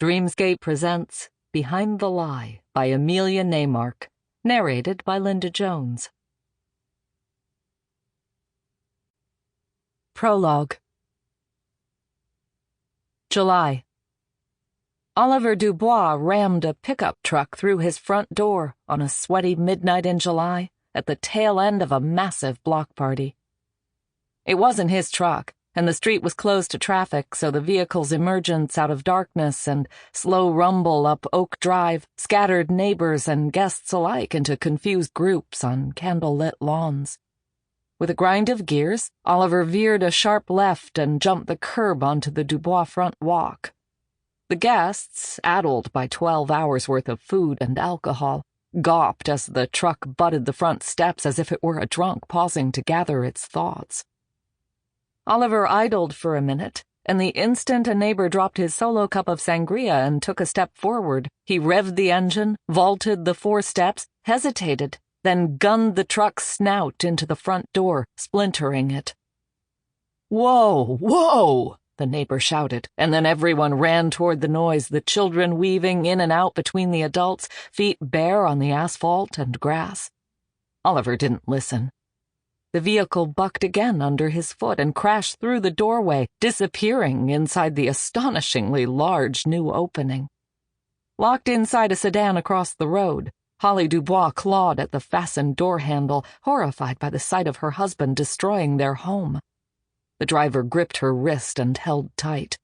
Dreamscape presents Behind the Lie by Emilya Naymark, narrated by Linda Jones. Prologue. July. Oliver Dubois rammed a pickup truck through his front door on a sweaty midnight in July at the tail end of a massive block party. It wasn't his truck, and the street was closed to traffic, so the vehicle's emergence out of darkness and slow rumble up Oak Drive scattered neighbors and guests alike into confused groups on candle-lit lawns. With a grind of gears, Oliver veered a sharp left and jumped the curb onto the Dubois front walk. The guests, addled by 12 hours' worth of food and alcohol, gawped as the truck butted the front steps as if it were a drunk pausing to gather its thoughts. Oliver idled for a minute, and the instant a neighbor dropped his solo cup of sangria and took a step forward, he revved the engine, vaulted the 4 steps, hesitated, then gunned the truck's snout into the front door, splintering it. "Whoa! Whoa!" the neighbor shouted, and then everyone ran toward the noise, the children weaving in and out between the adults, feet bare on the asphalt and grass. Oliver didn't listen. The vehicle bucked again under his foot and crashed through the doorway, disappearing inside the astonishingly large new opening. Locked inside a sedan across the road, Holly Dubois clawed at the fastened door handle, horrified by the sight of her husband destroying their home. The driver gripped her wrist and held tight.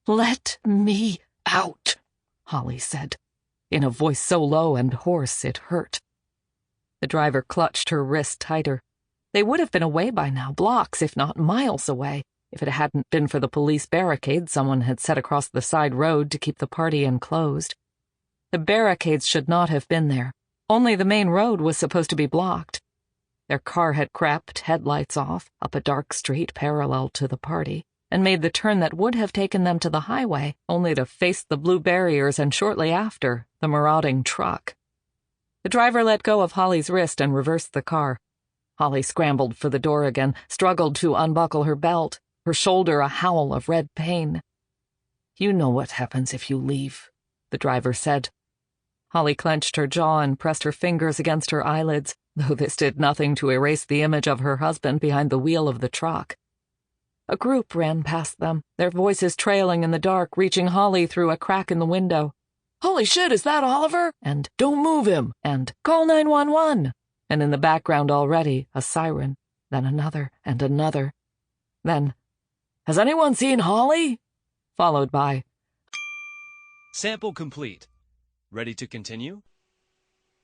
"Let me out," Holly said, in a voice so low and hoarse it hurt. The driver clutched her wrist tighter. They would have been away by now, blocks, if not miles away, if it hadn't been for the police barricade someone had set across the side road to keep the party enclosed. The barricades should not have been there. Only the main road was supposed to be blocked. Their car had crept, headlights off, up a dark street parallel to the party, and made the turn that would have taken them to the highway, only to face the blue barriers and shortly after, the marauding truck. The driver let go of Holly's wrist and reversed the car. Holly scrambled for the door again, struggled to unbuckle her belt, her shoulder a howl of red pain. "You know what happens if you leave," the driver said. Holly clenched her jaw and pressed her fingers against her eyelids, though this did nothing to erase the image of her husband behind the wheel of the truck. A group ran past them, their voices trailing in the dark, reaching Holly through a crack in the window. "Holy shit, is that Oliver?" and "Don't move him!" and "Call 911!" And in the background already, a siren, then another and another. Then, "Has anyone seen Holly?" Followed by, "Sample complete. Ready to continue?"